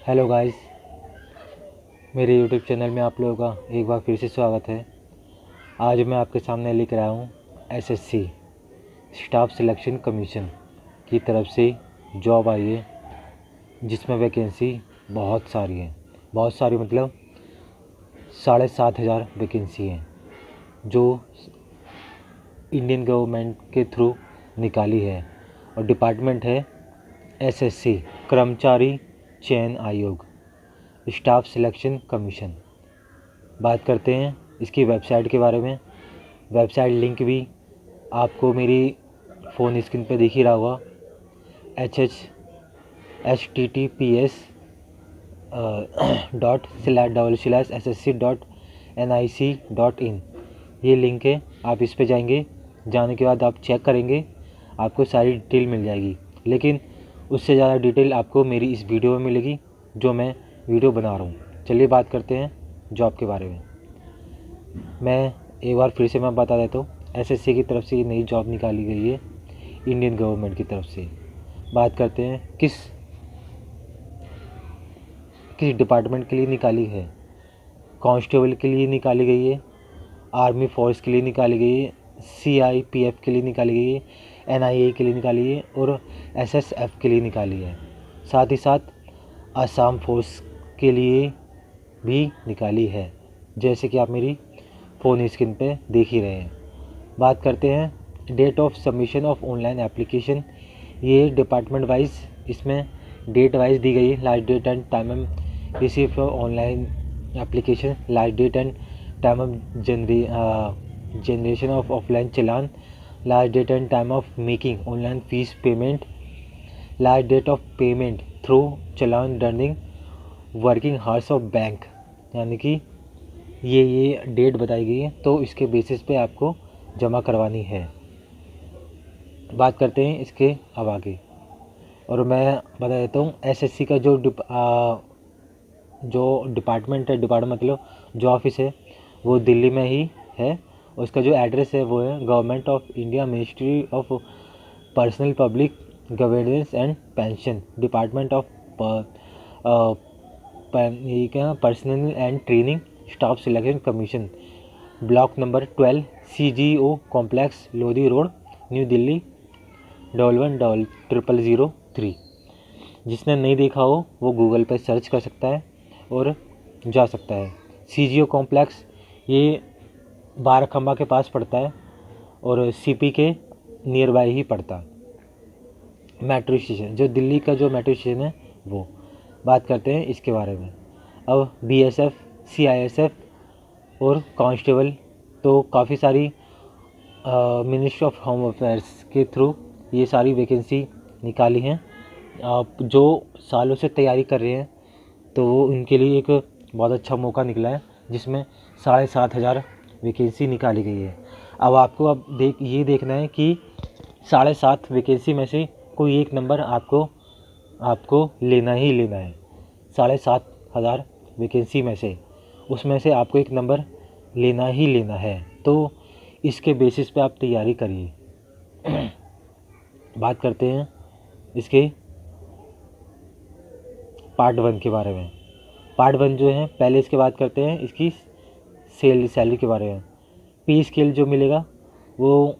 Hello guys, मेरे YouTube channel में आप लोगों का एक बार फिर से स्वागत है। आज मैं आपके सामने लेकर आया हूँ एसएससी स्टाफ सिलेक्शन कमीशन की तरफ से जॉब आई है, जिसमें वैकेंसी बहुत सारी है। बहुत सारी मतलब 7,500 वैकेंसी हैं जो इंडियन गवर्नमेंट के थ्रू निकाली है। और डिपार्टमेंट है एसएससी कर्मचारी चयन आयोग स्टाफ सिलेक्शन कमीशन। बात करते हैं इसकी वेबसाइट के बारे में। वेबसाइट लिंक भी आपको मेरी फ़ोन स्क्रीन पे दिख ही रहा होगा। https://ssc.nic.in ये लिंक है। आप इस पे जाएंगे, जाने के बाद आप चेक करेंगे, आपको सारी डिटेल मिल जाएगी। लेकिन उससे ज़्यादा डिटेल आपको मेरी इस वीडियो में मिलेगी जो मैं वीडियो बना रहा हूँ। चलिए बात करते हैं जॉब के बारे में। मैं एक बार फिर से बता देता हूँ, एसएससी की तरफ से ये नई जॉब निकाली गई है इंडियन गवर्नमेंट की तरफ से। बात करते हैं किस डिपार्टमेंट के लिए निकाली है। कांस्टेबल के लिए निकाली गई है, आर्मी फोर्स के लिए निकाली गई है, सीआईपीएफ के लिए निकाली गई है, एनआईए के लिए निकाली है और एसएसएफ के लिए निकाली है। साथ ही साथ असम फोर्स के लिए भी निकाली है, जैसे कि आप मेरी फ़ोन स्क्रीन पे देख ही रहे हैं। बात करते हैं date of submission of online application. ये डिपार्टमेंट वाइज इसमें डेट वाइज दी गई है। Last date and time of receive for online application, last date and time of generation of offline challan, last date and time of making online fee payment, last date of payment through challan during working hours of bank. यानी कि ये date बताई गई है, तो इसके basis पे आपको जमा करवानी है। बात करते हैं इसके अब आगे। और मैं बता देता हूँ एसएससी का जो डिपार्टमेंट है, डिपार्टमेंट मतलब जो ऑफिस है वो दिल्ली में ही है। उसका जो एड्रेस है वो है government of India, ministry of personnel public governance and pension, department of personal and training staff selection commission, block number 12, CGO complex, Lodhi road, new Delhi 110003। जिसने नहीं देखा हो वो गूगल पे सर्च कर सकता है और जा सकता है। CGO कॉम्प्लेक्स ये बाराखंबा के पास पड़ता है और CP के नियर बाय ही पड़ता है। मेट्रो स्टेशन, जो दिल्ली का जो मेट्रो स्टेशन है वो। बात करते हैं इसके बारे में। अब BSF, CISF और कांस्टेबल तो काफ़ी सारी मिनिस्ट्री ऑफ होम अफेयर्स के थ्रू ये सारी वैकेंसी निकाली हैं। आप जो सालों से तैयारी कर रहे हैं तो वो उनके लिए एक बहुत अच्छा मौका निकला है, जिसमें 7,500 वैकेंसी निकाली गई है। अब आपको ये देखना है कि 7,500 वैकेंसी में से कोई एक नंबर आपको लेना ही लेना है। 7,500 वैकेंसी में से उसमें से आपको एक नंबर लेना ही लेना है, तो इसके बेसिस पे आप तैयारी करिए। बात करते हैं इसके पार्ट 1 के बारे में। पार्ट 1 जो है, पहले इसके बात करते हैं इसकी सैलरी के बारे में। पे स्केल जो मिलेगा वो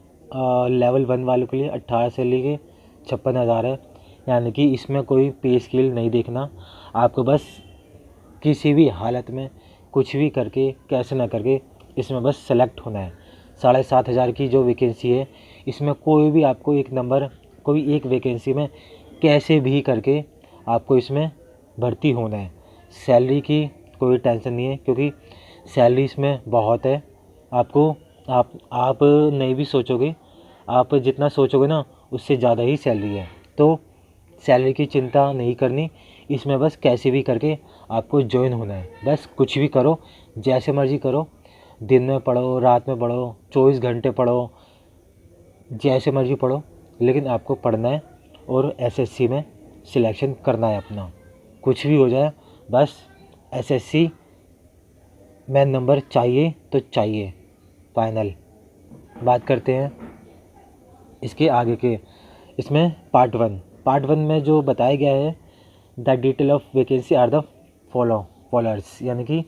लेवल 1 वालों के लिए 18 से लेके 56,000 है। यानी कि इसमें कोई पे स्केल नहीं देखना, आपको बस किसी भी हालत में कुछ भी करके कैसे ना करके इसमें बस सेलेक्ट होना है। 7,500 की जो वैकेंसी है इसमें कोई भी आपको एक नंबर, कोई एक वैकेंसी में कैसे भी करके आपको इसमें भर्ती होना है। सैलरी की कोई टेंशन नहीं है, क्योंकि सैलरी इसमें बहुत है। आप नहीं भी सोचोगे, आप जितना सोचोगे ना उससे ज़्यादा ही सैलरी है, तो सैलरी की चिंता नहीं करनी। इसमें बस कैसे भी करके आपको ज्वाइन होना है। बस कुछ भी करो, जैसे मर्जी करो, दिन में पढ़ो, रात में पढ़ो, 24 घंटे पढ़ो, जैसे मर्जी पढ़ो, लेकिन आपको पढ़ना है और एसएससी में सिलेक्शन करना है अपना। कुछ भी हो जाए, बस एसएससी में नंबर चाहिए तो चाहिए, फाइनल। बात करते हैं इसके आगे के। इसमें पार्ट 1 में जो बताया गया है the detail of vacancy are the followers, यानी कि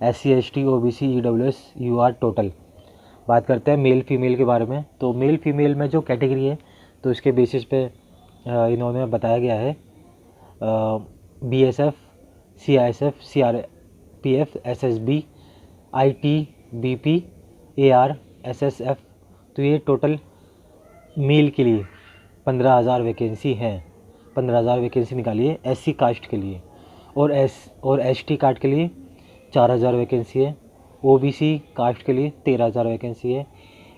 SC ST OBC EWS UR total. बात करते हैं मेल फीमेल के बारे में। तो मेल फीमेल में जो कैटेगरी है तो इसके बेसिस पे इन्होंने बताया गया है BSF CISF CRPF SSB IT BP AR SSF। तो ये टोटल मेल के लिए 15,000 वैकेंसी हैं, 15,000 वैकेंसी निकाली है SC कास्ट के लिए। और ST कास्ट के लिए 4,000 वैकेंसी है। OBC कास्ट के लिए 13,000 वैकेंसी है।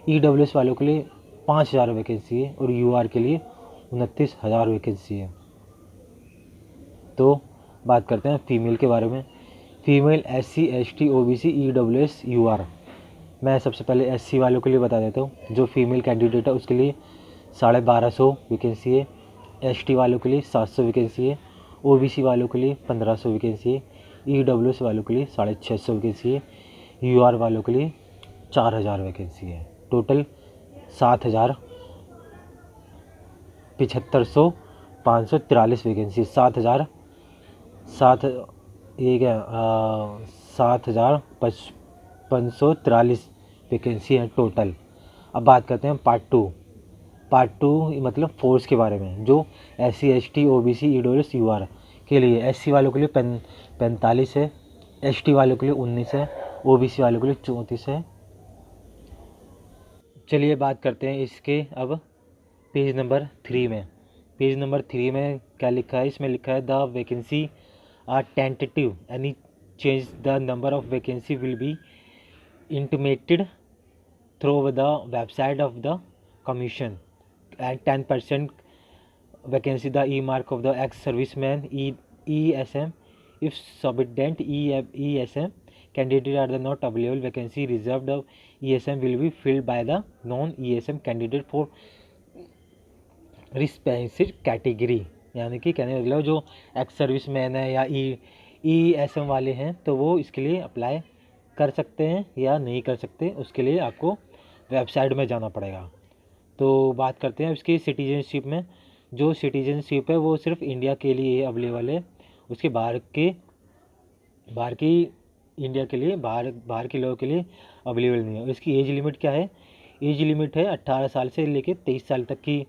EWS वालों के लिए 5,000 वैकेंसी है और UR के लिए 29,000 वैकेंसी है। तो बात करते हैं फीमेल के बारे में। Female SC ST OBC EWS UR। मैं सबसे पहले SC वालों के लिए बता देता हूँ। जो फीमेल कैंडिडेट है उसके लिए 1250 वैकेंसी है। ST वालों के लिए 700 वैकेंसी है। OBC वालों के लिए 1500 वैकेंसी है। EWS वालों के लिए 650 वैकेंसी है। UR वालों के लिए 4,000 वैकेंसी है। Total 7,7543 vacancy. 7,543 वैकेंसी है टोटल। अब बात करते हैं पार्ट टू मतलब फोर्स के बारे में। जो SC ST OBC EWS UR के लिए SC वालों के लिए 45 है, ST वालों के लिए 19 है, OBC वालों के लिए 34 है। चलिए बात करते हैं इसके अब पेज नंबर 3 में। पेज नंबर 3 में क्या लिखा है? इसमें लिखा है the vacancy are tentative, any change the number of vacancy will be intimated through the website of the commission and 10% vacancy the earmark of the ex serviceman ESM if subordinate ESM candidate are not available, vacancy reserved of ESM will be filled by the non-ESM candidate for respective category। यानी कि कहने मतलब जो ex serviceman है या ESM वाले हैं तो वो इसके लिए अप्लाई कर सकते हैं या नहीं कर सकते, उसके लिए आपको वेबसाइट में जाना पड़ेगा। तो बात करते हैं इसकी सिटीजनशिप में। जो सिटीजनशिप है वो सिर्फ इंडिया के लिए अवेलेबल है, उसके बाहर की इंडिया के लिए बाहर के लोगों के लिए अवेलेबल नहीं है। इसकी एज लिमिट क्या है? एज लिमिट है 18 साल से लेकर 23 साल तक की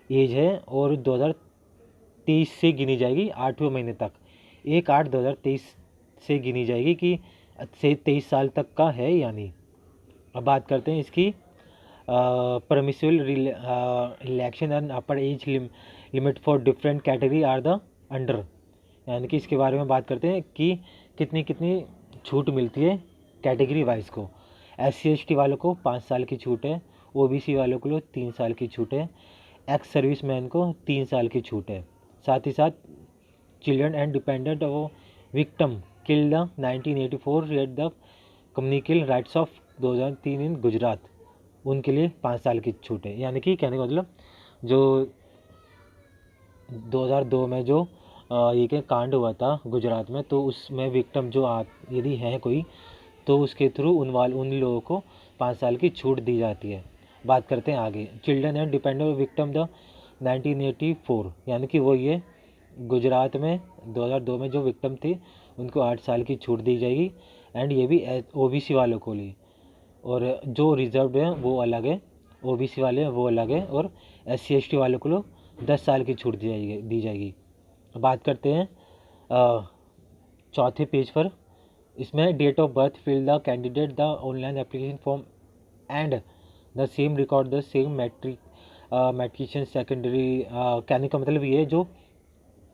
एज है और 2023 से गिनी जाएगी 8वें महीने तक। 1/8/2023 से गिनी जाएगी कि से 23 साल तक का है या नहीं। अब बात करते हैं इसकी permissible relaxation and upper age limit for different category are the under. यानी कि इसके बारे में बात करते हैं कि कितनी छूट मिलती है कैटेगरी वाइज को। SC ST वालों को 5 साल की छूट है। OBC वालों को 3 साल की छूट है। एक्स सर्विसमैन को 3 साल की छूट है। साथ ही साथ children and dependent of victim killed the 1984 at the communal riots of 2003 in Gujarat, उनके लिए 5 साल की छूट है। यानी कि कहने का मतलब जो 2002 में जो ये के कांड हुआ था गुजरात में, तो उसमें विक्टिम जो यदि है कोई तो उसके थ्रू उन लोगों को 5 साल की छूट दी जाती है। बात करते हैं आगे। Children and dependent victim the 1984, यानी कि वो ये गुजरात में 2002 में जो विक्टिम थे उनको 8 साल की छूट दी जाएगी। एंड ये भी OBC वालों को लिए, और जो रिजर्व है वो अलग है, OBC वाले हैं वो अलग है, और SC ST वालों को 10 साल की छूट दी जाएगी। बात करते हैं चौथे पेज पर। इसमें date of birth fill the candidate the online application form and the same record the same matriculation secondary. कहने का मतलब ये जो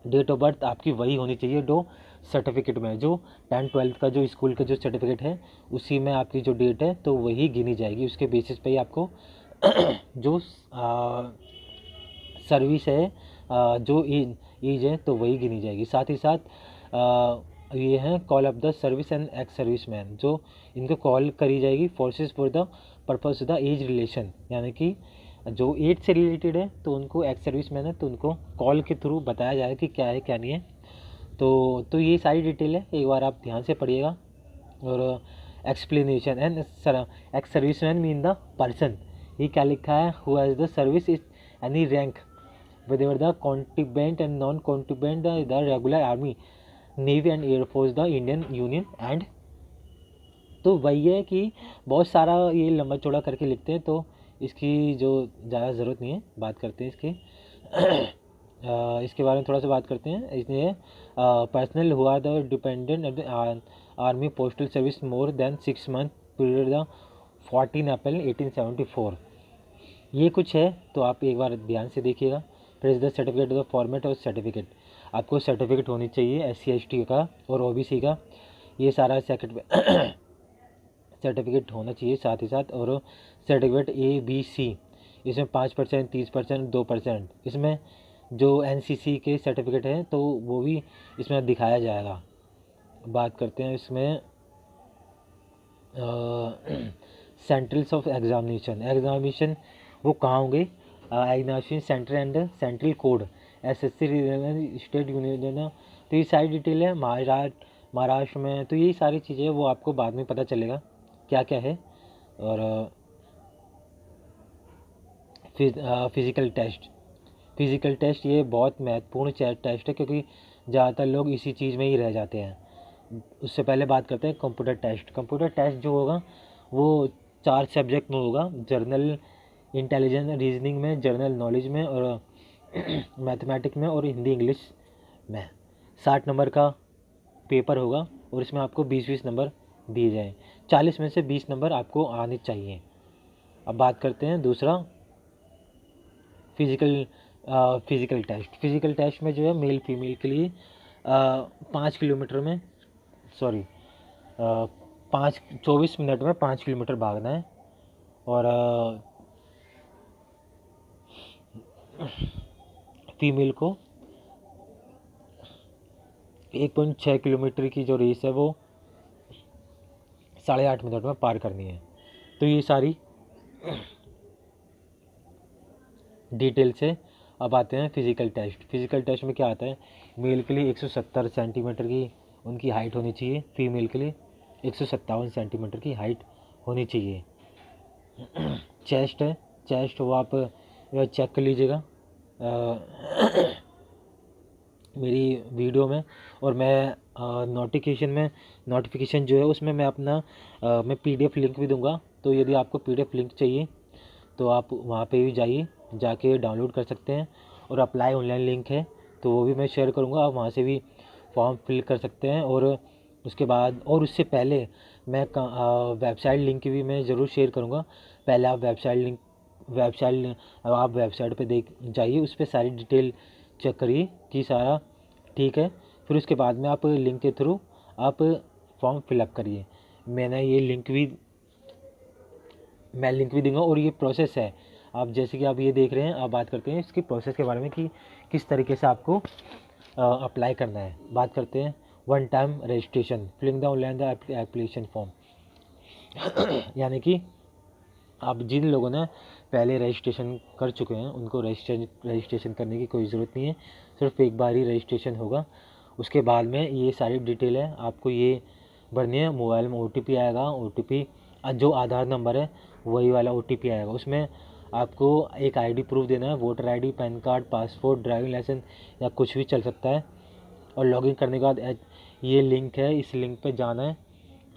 डेट ऑफ बर्थ आपकी वही होनी चाहिए जो सर्टिफिकेट में, जो 10th-12th का जो स्कूल का जो सर्टिफिकेट है उसी में आपकी जो डेट है तो वही गिनी जाएगी। उसके बेसिस पे ही आपको जो सर्विस है जो एज है तो वही गिनी जाएगी। साथ ही साथ ये हैं call of the service and ex serviceman, जो इनको कॉल करी जाएगी forces for the purpose the age relation. यानी कि जो एज से रिलेटेड है तो उनको एक्स सर्विसमैन है तो उनको कॉल के थ्रू बताया जाएगा कि क्या है क्या नहीं है। तो ये सारी डिटेल है, एक बार आप ध्यान से पढ़िएगा। और explanation and ex serviceman mean the person, ये क्या लिखा है? Who has the service is any rank whether the contingent and non-contingent, the regular army, navy and air force, the Indian union and. तो वही है कि बहुत सारा ये लंबा चौड़ा करके लिखते हैं, तो इसकी जो ज़्यादा ज़रूरत नहीं है। बात करते हैं इसके इसके बारे में थोड़ा सा बात करते हैं। इसलिए पर्सनल हुआ the dependent army postal service more than 6 month period the 14 अप्रैल 1874। ये कुछ है, तो आप एक बार ध्यान से देखिएगा। Press the certificate the format और सर्टिफिकेट, आपको सर्टिफिकेट होनी चाहिए SC ST का और OBC का, ये सारा सर्टिफिकेट होना चाहिए साथ ही साथ। और सर्टिफिकेट ABC, इसमें 5%, 30%, 2%, इसमें जो NCC के सर्टिफिकेट हैं तो वो भी इसमें दिखाया जाएगा। बात करते हैं इसमें सेंट्रल्स ऑफ एग्जामिनेशन वो कहाँ होंगे? Examination centre and central code, SSC regional state union. तो ये सारी डिटेल है महाराष्ट्र में। तो ये सारी चीज़ें वो आपको बाद में पता चलेगा क्या क्या है। और फिज़िकल टेस्ट ये बहुत महत्वपूर्ण टेस्ट है, क्योंकि ज़्यादातर लोग इसी चीज़ में ही रह जाते हैं। उससे पहले बात करते हैं कंप्यूटर टेस्ट जो होगा वो 4 सब्जेक्ट में होगा, जर्नल इंटेलिजेंस, रीजनिंग में, जनरल नॉलेज में, और मैथमेटिक्स में, और हिंदी इंग्लिश में। 60 नंबर का पेपर होगा और इसमें आपको 20-20 नंबर दिए जाएँ। 40 में से 20 नंबर आपको आने चाहिए। अब बात करते हैं दूसरा फिज़िकल टेस्ट में जो है मेल फीमेल के लिए 5 किलोमीटर में 24 मिनट में 5 किलोमीटर भागना है। और फीमेल को 1.6 किलोमीटर की जो रेस है वो 8.5 मिनट में पार करनी है। तो ये सारी डिटेल से। अब आते हैं फिज़िकल टेस्ट में क्या आता है? मेल के लिए 170 सेंटीमीटर की उनकी हाइट होनी चाहिए, फीमेल के लिए 157 सेंटीमीटर की हाइट होनी चाहिए। चेस्ट वो आप चेक कर लीजिएगा मेरी वीडियो में, और मैं नोटिफिकेशन जो है उसमें मैं अपना मैं PDF लिंक भी दूंगा। तो यदि आपको PDF लिंक चाहिए तो आप वहाँ पे भी जाके डाउनलोड कर सकते हैं। और अप्लाई ऑनलाइन लिंक है तो वो भी मैं शेयर करूँगा, आप वहाँ से भी फॉर्म फिल कर सकते हैं। और उसके बाद और उससे पहले मैं वेबसाइट लिंक भी मैं ज़रूर शेयर करूँगा। पहले आप वेबसाइट पे जाइए, उस पर सारी डिटेल चेक करिए कि सारा ठीक है। फिर उसके बाद में आप लिंक के थ्रू आप फॉर्म फिलअप करिए। मैं लिंक भी दूंगा। और ये प्रोसेस है, आप जैसे कि आप ये देख रहे हैं। आप बात करते हैं इसकी प्रोसेस के बारे में कि किस तरीके से आपको अप्लाई करना है। बात करते हैं 1 time registration, filling the online the application form. यानी कि आप जिन लोगों ने पहले रजिस्ट्रेशन कर चुके हैं उनको रजिस्ट्रेशन करने की कोई ज़रूरत नहीं है, सिर्फ एक बार ही रजिस्ट्रेशन होगा। उसके बाद में ये सारी डिटेल है आपको ये भरनी है। मोबाइल में OTP आएगा, OTP जो आधार नंबर है वही वाला OTP आएगा। उसमें आपको एक ID प्रूफ देना है, voter ID, PAN card, passport, driving licence या कुछ भी चल सकता है। और लॉगिन करने के बाद ये लिंक है, इस लिंक पे जाना है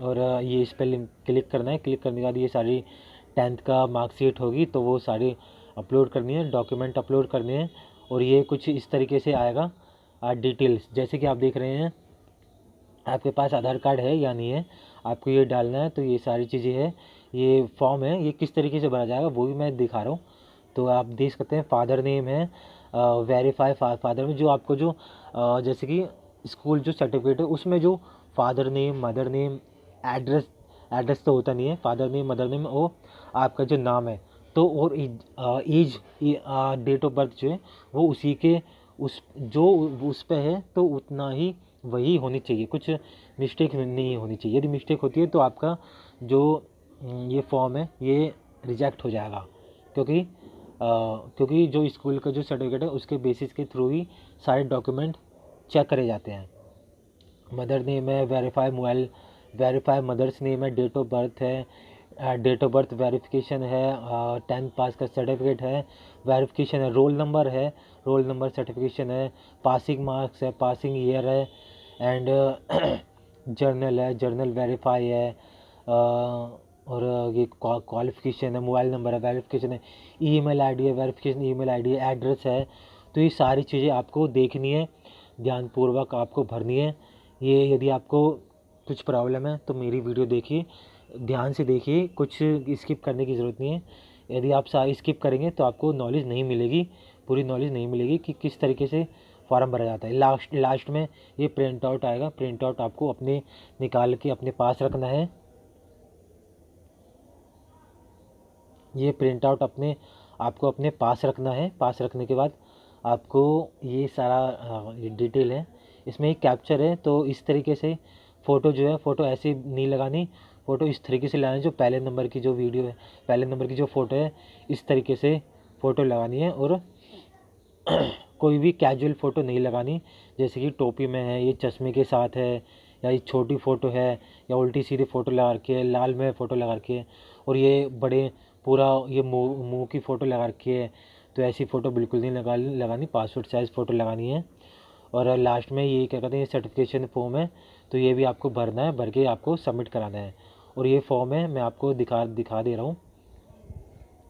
और ये इस पर क्लिक करना है। क्लिक करने के बाद ये सारी 10th का मार्कशीट होगी तो वो सारी अपलोड करनी है, डॉक्यूमेंट अपलोड करने हैं। और ये कुछ इस तरीके से आएगा डिटेल्स, जैसे कि आप देख रहे हैं आपके पास आधार कार्ड है या नहीं है, आपको ये डालना है। तो ये सारी चीज़ें हैं, ये फॉर्म है, ये किस तरीके से भरा जाएगा वो भी मैं दिखा रहा हूँ। तो आप देख सकते हैं फादर नेम है, वेरीफाई फादर में जो आपको जो जैसे कि स्कूल जो सर्टिफिकेट है उसमें जो father name, mother name, address तो होता नहीं है, फादर नेम, मदर नेम, वो आपका जो नाम है तो, और एज, डेट ऑफ बर्थ जो है वो उसी के उस पे है तो उतना ही वही होनी चाहिए, कुछ मिस्टेक नहीं होनी चाहिए। यदि मिस्टेक होती है तो आपका जो ये फॉर्म है ये रिजेक्ट हो जाएगा, क्योंकि जो स्कूल का जो सर्टिफिकेट है उसके बेसिस के थ्रू ही सारे डॉक्यूमेंट चेक करे जाते हैं। मदर नेम है, वेरीफाई मदर्स नेम है, डेट ऑफ बर्थ है, डेट ऑफ बर्थ वेरिफिकेशन है, 10th पास का सर्टिफिकेट है, वेरिफिकेशन है, रोल नंबर है, रोल नंबर सर्टिफिकेशन है, पासिंग मार्क्स है, पासिंग ईयर है, एंड जर्नल है, जर्नल वेरीफाई है, और ये क्वालिफिकेशन है, मोबाइल नंबर है, वेरिफिकेशन है, ईमेल आईडी है, वेरिफिकेशन ईमेल आईडी है, एड्रेस है। तो ये सारी चीज़ें आपको देखनी है, ध्यानपूर्वक आपको भरनी है। ये यदि आपको कुछ प्रॉब्लम है तो मेरी वीडियो देखिए, ध्यान से देखिए, कुछ स्किप करने की ज़रूरत नहीं है। यदि आप सारी स्किप करेंगे तो आपको नॉलेज नहीं मिलेगी, पूरी नॉलेज नहीं मिलेगी कि किस तरीके से फॉर्म भरा जाता है। लास्ट में ये प्रिंट आउट आएगा, प्रिंट आउट आपको अपने निकाल के अपने पास रखना है। ये प्रिंट आउट आपको अपने पास रखना है। पास रखने के बाद आपको ये सारा डिटेल है, इसमें एक कैप्चर है, तो इस तरीके से फ़ोटो जो है, फ़ोटो ऐसे नहीं लगानी, फ़ोटो इस तरीके से लगानी, जो पहले नंबर की जो वीडियो है, पहले नंबर की जो फ़ोटो है, इस तरीके से फ़ोटो लगानी है। और कोई भी कैजुअल फ़ोटो नहीं लगानी, जैसे कि टोपी में है, ये चश्मे के साथ है, या ये छोटी फ़ोटो है, या उल्टी सीधी फ़ोटो लगा रखी है, लाल में फ़ोटो लगा रखी है, और ये बड़े पूरा ये मुँह की फ़ोटो लगा रखी है। तो ऐसी फ़ोटो बिल्कुल नहीं लगानी, पासपोर्ट साइज़ फ़ोटो लगानी है। और लास्ट में ये क्या कहते हैं, ये सर्टिफिकेशन फॉर्म है, तो ये भी आपको भरना है, भर के आपको सबमिट कराना है। और ये फॉर्म है, मैं आपको दिखा दे रहा हूँ।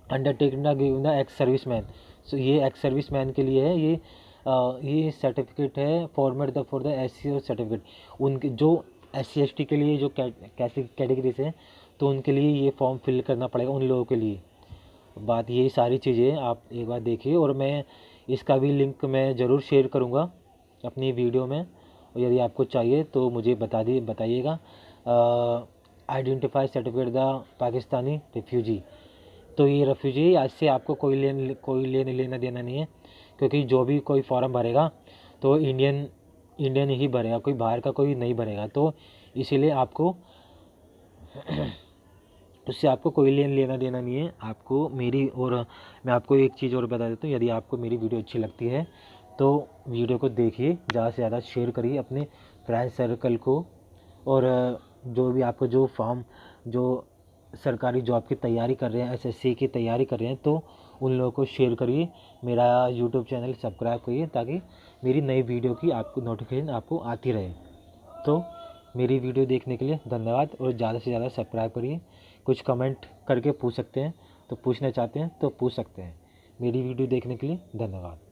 Undertaking given the ex service man, so ये एक्स सर्विस मैन के लिए है। ये सर्टिफिकेट है, format the for the SC certificate, उनके जो SC ST के लिए जो कैटेगरी से, तो उनके लिए ये फॉर्म फिल करना पड़ेगा, उन लोगों के लिए। बात ये सारी चीज़ें आप एक बार देखिए, और मैं इसका भी लिंक मैं ज़रूर शेयर करूँगा अपनी वीडियो में, और यदि आपको चाहिए तो मुझे बताइएगा। Identify certificate the Pakistani refugee, तो ये रेफ्यूजी, आज से आपको कोई लेना देना नहीं है, क्योंकि जो भी कोई फॉर्म भरेगा तो इंडियन ही भरेगा, कोई बाहर का कोई नहीं भरेगा। तो इसीलिए आपको उससे आपको कोई लेना देना नहीं है आपको मेरी। और मैं आपको एक चीज़ और बता देता हूँ, यदि आपको मेरी वीडियो अच्छी लगती है तो वीडियो को देखिए, ज़्यादा से ज़्यादा शेयर करिए अपने फ्रेंड सर्कल को। और जो भी आपको जो फॉर्म, जो सरकारी जॉब की तैयारी कर रहे हैं, SSC की तैयारी कर रहे हैं, तो उन लोगों को शेयर करिए। मेरा यूट्यूब चैनल सब्सक्राइब करिए, ताकि मेरी नई वीडियो की आपको नोटिफिकेशन आपको आती रहे। तो मेरी वीडियो देखने के लिए धन्यवाद, और ज़्यादा से ज़्यादा सब्सक्राइब करिए। कुछ कमेंट करके पूछ सकते हैं, तो पूछना चाहते हैं तो पूछ सकते हैं। मेरी वीडियो देखने के लिए धन्यवाद।